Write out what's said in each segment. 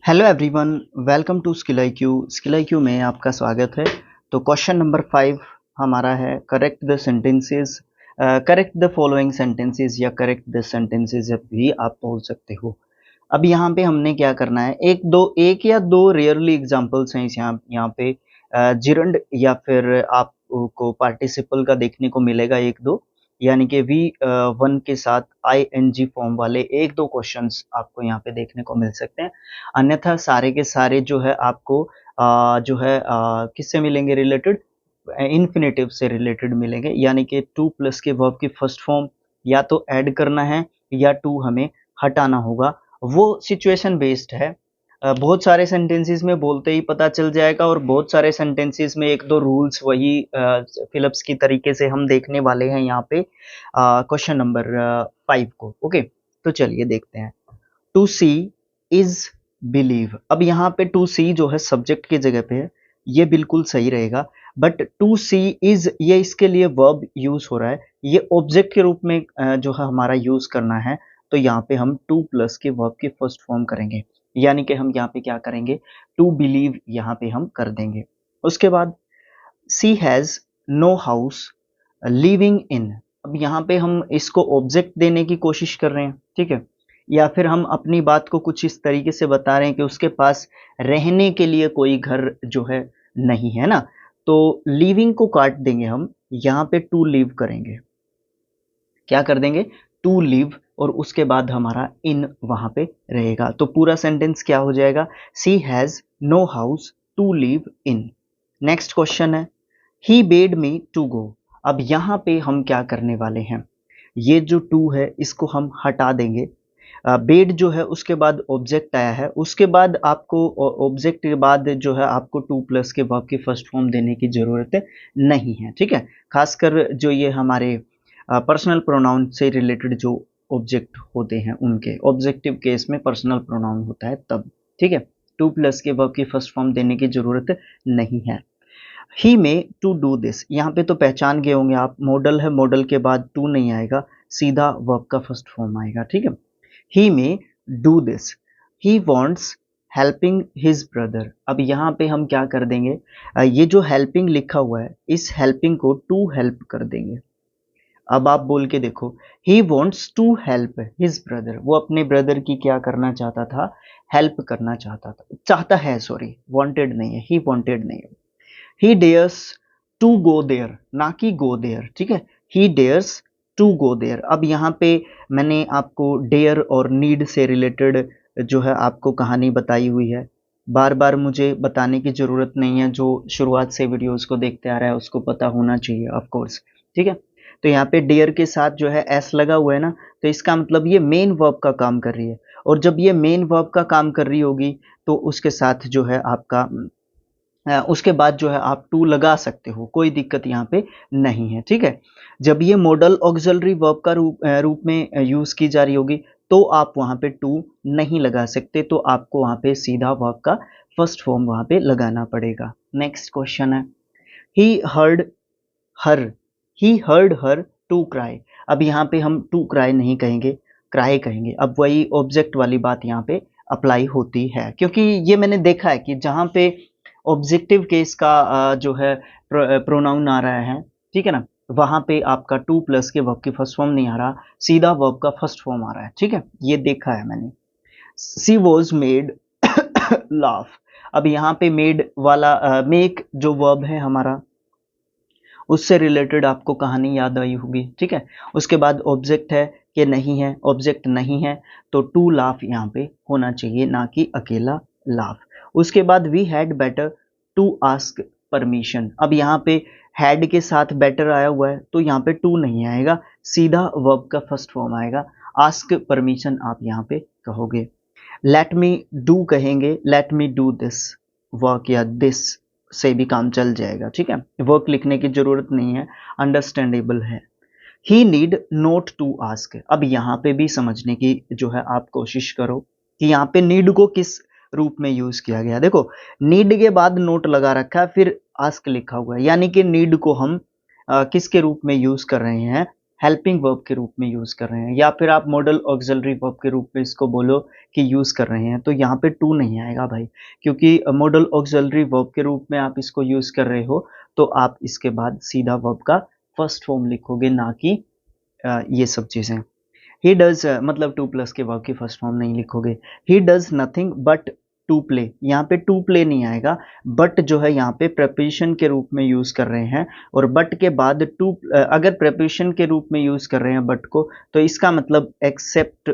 Hello everyone, welcome to skill IQ। Skill IQ में आपका स्वागत है। तो क्वेश्चन नंबर 5 हमारा है correct the sentences, correct the following sentences या करेक्ट द सेंटेंसेस भी आप बोल सकते हो। अब यहाँ पे हमने क्या करना है, एक या दो रेयरली एग्जांपल्स हैं इस यहाँ पे जिरंड या फिर आपको पार्टिसिपल का देखने को मिलेगा एक दो, यानी कि V1 के साथ ING फॉर्म वाले एक दो क्वेश्चंस आपको यहाँ पे देखने को मिल सकते हैं। अन्यथा सारे के सारे जो है आपको जो है किससे मिलेंगे रिलेटेड, इन्फिनेटिव से रिलेटेड मिलेंगे, यानी कि टू प्लस के वर्ब की फर्स्ट फॉर्म या तो ऐड करना है या टू हमें हटाना होगा। वो सिचुएशन बेस्ड है। बहुत सारे सेंटेंसेस में बोलते ही पता चल जाएगा और बहुत सारे सेंटेंसेस में एक दो रूल्स वही फिलिप्स की तरीके से हम देखने वाले हैं यहाँ पे क्वेश्चन नंबर 5 को। ओके, तो चलिए देखते हैं। To see is believe. अब यहाँ पे टू सी जो है सब्जेक्ट की जगह पे है, ये बिल्कुल सही रहेगा। बट टू सी इज ये इसके लिए वर्ब यूज हो रहा है, ये ऑब्जेक्ट के रूप में जो है हमारा यूज करना है। तो यहाँ पे हम टू प्लस के वर्ब की फर्स्ट फॉर्म करेंगे, यानी कि हम यहाँ पे क्या करेंगे, टू बिलीव यहाँ पे हम कर देंगे। उसके बाद she has no house living in. अब यहाँ पे हम इसको ऑब्जेक्ट देने की कोशिश कर रहे हैं, ठीक है, या फिर हम अपनी बात को कुछ इस तरीके से बता रहे हैं कि उसके पास रहने के लिए कोई घर जो है नहीं है ना। तो लिविंग को काट देंगे हम, यहाँ पे टू लिव करेंगे। क्या कर देंगे, टू लिव, और उसके बाद हमारा इन वहां पे रहेगा। तो पूरा सेंटेंस क्या हो जाएगा, she has no house to live in. Next question है he bed me to go. अब यहाँ पे हम क्या करने वाले हैं, ये जो टू है इसको हम हटा देंगे। बेड जो है उसके बाद ऑब्जेक्ट आया है, उसके बाद आपको ऑब्जेक्ट के बाद जो है आपको टू प्लस के वर्ब की फर्स्ट फॉर्म देने की जरूरत नहीं है, ठीक है। खासकर जो ये हमारे पर्सनल प्रोनाउन से रिलेटेड जो ऑब्जेक्ट होते हैं उनके ऑब्जेक्टिव केस में पर्सनल प्रोनाउन होता है तब, ठीक है। टू प्लस के वर्ब की फर्स्ट फॉर्म देने की जरूरत नहीं है। ही में टू डू दिस, यहाँ पे तो पहचान गए होंगे आप, मॉडल है, मॉडल के बाद टू नहीं आएगा, सीधा वर्ब का फर्स्ट फॉर्म आएगा, ठीक है। ही में do this, he wants helping his brother. अब यहाँ पे हम क्या कर देंगे, ये जो हेल्पिंग लिखा हुआ है इस हेल्पिंग को टू हेल्प कर देंगे। अब आप बोल के देखो, he wants to help his brother, वो अपने ब्रदर की क्या करना चाहता था, हेल्प करना चाहता था, चाहता है, सॉरी, वांटेड नहीं है, ही वांटेड नहीं है। ही डेयर्स टू गो देयर, ना कि गो देयर, ठीक है, ही डेयर्स टू गो देयर। अब यहाँ पे मैंने आपको डेयर और नीड से रिलेटेड जो है आपको कहानी बताई हुई है, बार बार मुझे बताने की जरूरत नहीं है, जो शुरुआत से वीडियोस को देखते आ रहा है उसको पता होना चाहिए ऑफ कोर्स, ठीक है। तो यहाँ पे डेयर के साथ जो है एस लगा हुआ है ना, तो इसका मतलब ये मेन वर्ब का काम कर रही है, और जब ये मेन वर्ब का काम कर रही होगी तो उसके साथ जो है आपका उसके बाद जो है आप टू लगा सकते हो, कोई दिक्कत यहाँ पे नहीं है, ठीक है। जब ये मॉडल ऑक्सिलरी वर्ब का रूप में यूज की जा रही होगी तो आप वहाँ पे टू नहीं लगा सकते, तो आपको वहाँ पे सीधा वर्ब का फर्स्ट फॉर्म वहाँ पे लगाना पड़ेगा। नेक्स्ट क्वेश्चन है he heard her, he heard her to cry. अब यहाँ पे हम टू क्राई नहीं कहेंगे, क्राई कहेंगे। अब वही ऑब्जेक्ट वाली बात यहाँ पे अप्लाई होती है, क्योंकि ये मैंने देखा है कि जहाँ पे ऑब्जेक्टिव केस का जो है प्रोनाउन आ रहा है, ठीक है ना, वहां पे आपका टू प्लस के वर्ब की फर्स्ट फॉर्म नहीं आ रहा, सीधा वर्ब का फर्स्ट फॉर्म आ रहा है, ठीक है, ये देखा है मैंने। सी वॉज मेड लाफ। अब यहाँ पे मेड वाला मेक जो वर्ब है हमारा, उससे रिलेटेड आपको कहानी याद आई होगी, ठीक है। उसके बाद ऑब्जेक्ट है कि नहीं है, ऑब्जेक्ट नहीं है तो टू लाफ यहाँ पे होना चाहिए, ना कि अकेला लाफ। उसके बाद we had better to ask permission. अब यहाँ पे हैड के साथ बेटर आया हुआ है तो यहाँ पे टू नहीं आएगा, सीधा वर्ब का फर्स्ट फॉर्म आएगा, आस्क परमिशन आप यहाँ पे कहोगे। लेट मी डू कहेंगे, let me do this work, या दिस से भी काम चल जाएगा, ठीक है, वर्क लिखने की जरूरत नहीं है, अंडरस्टैंडेबल है। ही नीड नोट टू आस्क। अब यहाँ पे भी समझने की जो है आप कोशिश करो कि यहाँ पे नीड को किस रूप में यूज किया गया। देखो, नीड के बाद नोट लगा रखा है, फिर आस्क लिखा हुआ है, यानी कि नीड को हम किसके रूप में यूज कर रहे हैं, हेल्पिंग वर्ब के रूप में यूज कर रहे हैं, या फिर आप मॉडल ऑक्सिलरी वर्ब के रूप में इसको बोलो कि यूज कर रहे हैं, तो यहाँ पे टू नहीं आएगा भाई, क्योंकि मॉडल ऑक्सिलरी वर्ब के रूप में आप इसको यूज कर रहे हो, तो आप इसके बाद सीधा वर्ब का फर्स्ट फॉर्म लिखोगे, ना कि ये सब चीजें। ही डज मतलब टू प्लस के वर्ब की फर्स्ट फॉर्म नहीं लिखोगे। He does nothing but to play, यहाँ पे टू प्ले नहीं आएगा, बट जो है यहाँ पे प्रपोजिशन के रूप में यूज कर रहे हैं, और बट के बाद टू, अगर प्रपोजिशन के रूप में यूज कर रहे हैं बट को, तो इसका मतलब एक्सेप्ट,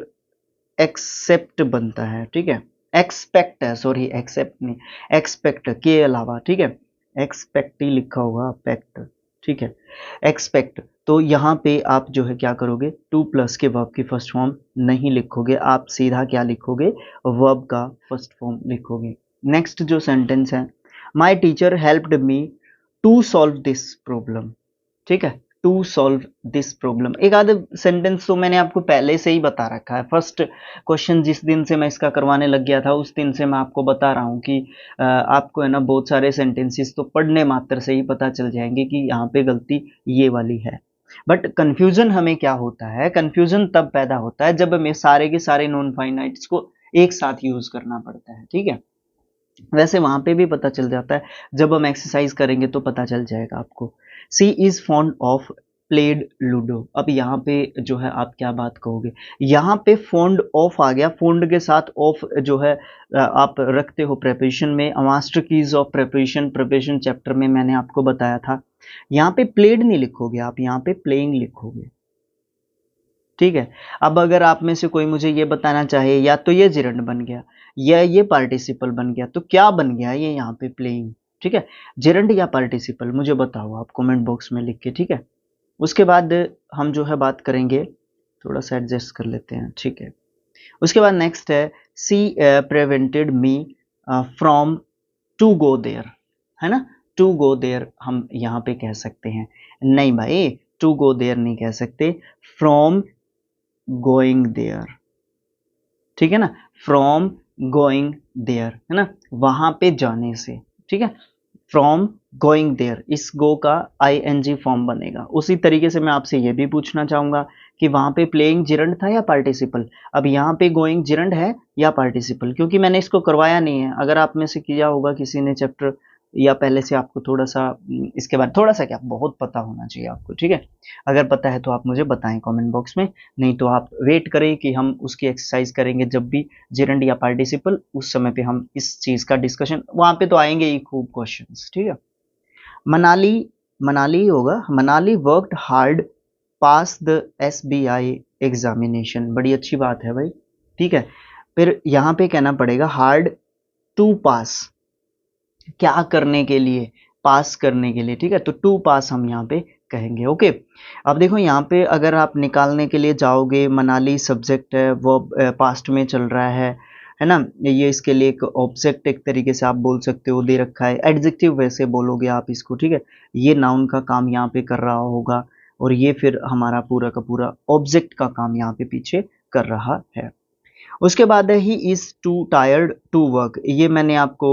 एक्सेप्ट बनता है, ठीक है, एक्सपेक्ट है, सॉरी एक्सेप्ट नहीं, एक्सपेक्ट के अलावा, ठीक है, एक्सपेक्ट ही लिखा होगा, पैक्ट, ठीक है, एक्सपेक्ट। तो यहाँ पे आप जो है क्या करोगे, टू प्लस के वर्ब की फर्स्ट फॉर्म नहीं लिखोगे, आप सीधा क्या लिखोगे, वर्ब का फर्स्ट फॉर्म लिखोगे। नेक्स्ट जो सेंटेंस है, my teacher helped me to solve this problem, ठीक है, टू सॉल्व दिस प्रॉब्लम। एक आधे सेंटेंस तो मैंने आपको पहले से ही बता रखा है, फर्स्ट क्वेश्चन जिस दिन से मैं इसका करवाने लग गया था उस दिन से मैं आपको बता रहा हूँ कि आपको है ना बहुत सारे सेंटेंसेस तो पढ़ने मात्र से ही पता चल जाएंगे कि यहाँ पे गलती ये वाली है। बट कंफ्यूजन हमें क्या होता है, कंफ्यूजन तब पैदा होता है जब हमें सारे के सारे नॉन फाइनाइट्स को एक साथ यूज करना पड़ता है, ठीक है। वैसे वहां पे भी पता चल जाता है, जब हम एक्सरसाइज करेंगे तो पता चल जाएगा आपको। She is fond of played ludo, अब यहाँ पे जो है आप क्या बात कहोगे, यहाँ पे फॉन्ड ऑफ आ गया, फॉन्ड के साथ ऑफ जो है आप रखते हो प्रेपरेशन में, master keys of preparation, preparation chapter में मैंने आपको बताया था। यहाँ पे प्लेड नहीं लिखोगे आप, यहाँ पे प्लेइंग लिखोगे, ठीक है। अब अगर आप में से कोई मुझे ये बताना चाहे, या तो ये जिरंड बन गया या ये पार्टिसिपल बन गया, तो क्या बन गया ये यहाँ पे प्लेइंग, ठीक है, जिरंड या पार्टिसिपल, मुझे बताओ आप कमेंट बॉक्स में लिख के, ठीक है। उसके बाद हम जो है बात करेंगे, थोड़ा सा एडजस्ट कर लेते हैं, ठीक है। उसके बाद नेक्स्ट है, she prevented me from to go there, है ना, टू गो देयर हम यहाँ पे कह सकते हैं, नहीं भाई टू गो देयर नहीं कह सकते, फ्रॉम गोइंग देयर, ठीक है ना, फ्रॉम गोइंग देयर, है ना, वहां पे जाने से, ठीक है, फ्रॉम गोइंग देयर, इस गो का आईएनजी फॉर्म बनेगा। उसी तरीके से मैं आपसे ये भी पूछना चाहूंगा कि वहां पे प्लेइंग जिरंड था या पार्टिसिपल, अब यहाँ पे गोइंग जिरंड है या पार्टिसिपल, क्योंकि मैंने इसको करवाया नहीं है। अगर आप में से किया होगा किसी ने चैप्टर, या पहले से आपको थोड़ा सा इसके बारे थोड़ा सा क्या बहुत पता होना चाहिए आपको, ठीक है। अगर पता है तो आप मुझे बताएं कमेंट बॉक्स में, नहीं तो आप वेट करें कि हम उसकी एक्सरसाइज करेंगे जब भी जिरंड या पार्टिसिपल, उस समय पे हम इस चीज का डिस्कशन, वहां पे तो आएंगे ही खूब क्वेश्चंस, ठीक है। मनाली, मनाली होगा, Manali worked hard pass the SBI examination, बड़ी अच्छी बात है भाई, ठीक है। फिर यहाँ पे कहना पड़ेगा हार्ड टू पास, क्या करने के लिए, पास करने के लिए, ठीक है, तो टू पास हम यहाँ पे कहेंगे, ओके। अब देखो यहाँ पे अगर आप निकालने के लिए जाओगे, मनाली सब्जेक्ट है, वो पास्ट में चल रहा है ना, ये इसके लिए एक ऑब्जेक्ट एक तरीके से आप बोल सकते हो, दे रखा है, एडजेक्टिव वैसे बोलोगे आप इसको, ठीक है, ये नाउन का काम यहाँ पे कर रहा होगा, और ये फिर हमारा पूरा का पूरा ऑब्जेक्ट का काम यहाँ पे पीछे कर रहा है। उसके बाद है he is too tired to work, ये मैंने आपको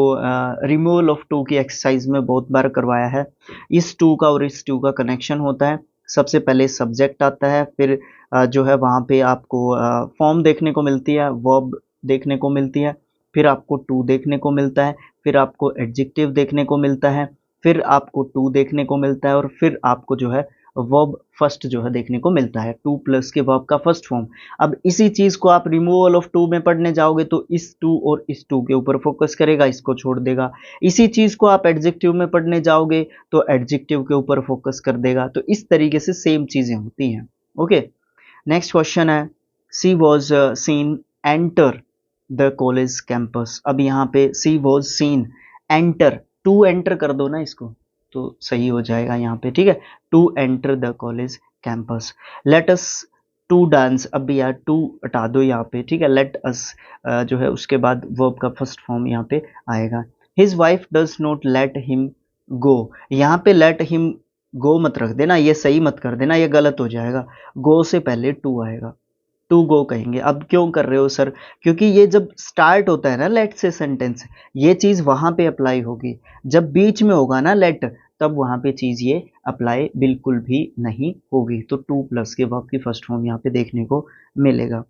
रिमूवल ऑफ टू की एक्सरसाइज में बहुत बार करवाया है। इस टू का और इस टू का कनेक्शन होता है, सबसे पहले सब्जेक्ट आता है, फिर जो है वहाँ पे आपको फॉर्म देखने को मिलती है, वर्ब देखने को मिलती है, फिर आपको टू देखने को मिलता है, फिर आपको एडजेक्टिव देखने को मिलता है, फिर आपको टू देखने को मिलता है, और फिर आपको जो है वर्ब फर्स्ट जो है देखने को मिलता है, टू प्लस के वर्ब का फर्स्ट फॉर्म। अब इसी चीज को आप रिमूवल ऑफ टू में पढ़ने जाओगे तो इस टू और इस टू के ऊपर फोकस करेगा, इसको छोड़ देगा। इसी चीज को आप एडजेक्टिव में पढ़ने जाओगे तो एडजेक्टिव के ऊपर फोकस कर देगा। तो इस तरीके से सेम चीजें होती हैं, ओके। नेक्स्ट क्वेश्चन है, she was seen enter the college campus, अब यहाँ पे she was seen enter, to enter कर दो ना इसको तो सही हो जाएगा यहाँ पे, ठीक है, to enter the college campus. Let us to dance, अब भी यार टू हटा दो यहाँ पे, ठीक है, लेट अस जो है उसके बाद वर्ब का फर्स्ट फॉर्म यहाँ पे आएगा। His wife does not let him go, यहाँ पे लेट हिम गो मत रख देना, ये सही मत कर देना, ये गलत हो जाएगा, गो से पहले टू आएगा, टू गो कहेंगे। अब क्यों कर रहे हो सर, क्योंकि ये जब स्टार्ट होता है ना लेट से सेंटेंस, ये चीज वहां पे अप्लाई होगी, जब बीच में होगा ना लेट तब वहाँ पे चीज़ ये अप्लाई बिल्कुल भी नहीं होगी। तो टू प्लस के वर्ब की फर्स्ट फॉर्म यहाँ पे देखने को मिलेगा।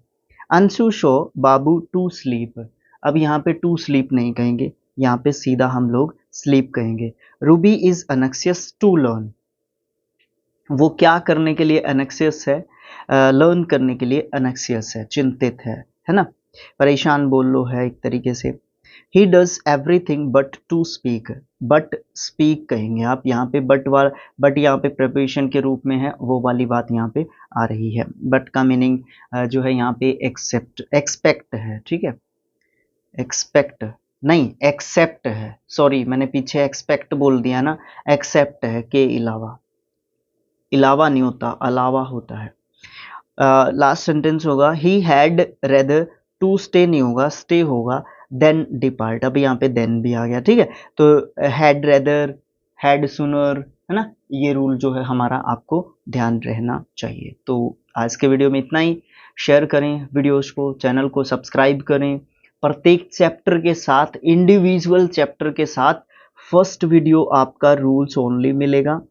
अंशु शो बाबू टू स्लीप। अब यहाँ पे टू स्लीप नहीं कहेंगे, यहाँ पे सीधा हम लोग स्लीप कहेंगे। Ruby is anxious to learn. वो क्या करने के लिए अनक्सियस है? लर्न करने के लिए अनक्सियस है, चिंतित है ना? परेशान बोल लो है एक तरीके से। He does everything but to speak. But speak कहेंगे आप यहाँ पे, बट यहाँ पे प्रिपरेशन के रूप में है, वो वाली बात यहाँ पे आ रही है। बट का मीनिंग जो है यहाँ पे एक्सपेक्ट है, ठीक है? एक्सपेक्ट नहीं, एक्सेप्ट है, सॉरी मैंने पीछे एक्सपेक्ट बोल दिया ना, एक्सेप्ट है के अलावा नहीं होता, अलावा होता है। लास्ट सेंटेंस होगा he had rather to stay नहीं होगा, स्टे होगा, देन डिपार्ट। अब यहाँ पे देन भी आ गया, ठीक है? तो हैड रेदर, हैड सुनर, है ना? ये रूल जो है हमारा आपको ध्यान रहना चाहिए। तो आज के वीडियो में इतना ही। शेयर करें वीडियोस को, चैनल को सब्सक्राइब करें। प्रत्येक चैप्टर के साथ, इंडिविजुअल चैप्टर के साथ फर्स्ट वीडियो आपका रूल्स ओनली मिलेगा,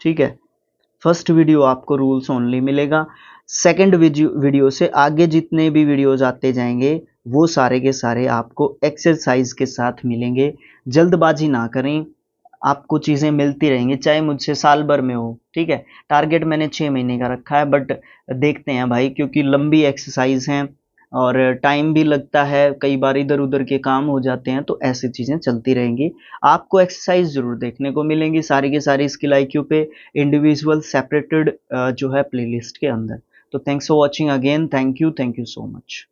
ठीक है? फर्स्ट वीडियो आपको रूल्स ओनली मिलेगा। सेकंड वीडियो से आगे जितने भी वीडियोस आते जाएंगे वो सारे के सारे आपको एक्सरसाइज के साथ मिलेंगे। जल्दबाजी ना करें, आपको चीज़ें मिलती रहेंगी, चाहे मुझसे साल भर में हो, ठीक है? टारगेट मैंने 6 महीने का रखा है, बट देखते हैं भाई, क्योंकि लंबी एक्सरसाइज हैं और टाइम भी लगता है, कई बार इधर उधर के काम हो जाते हैं, तो ऐसी चीज़ें चलती रहेंगी। आपको एक्सरसाइज ज़रूर देखने को मिलेंगी सारी की सारी स्किल IQ पे, इंडिविजुअल सेपरेटेड जो है प्लेलिस्ट के अंदर। तो thanks for watching again, thank you so much.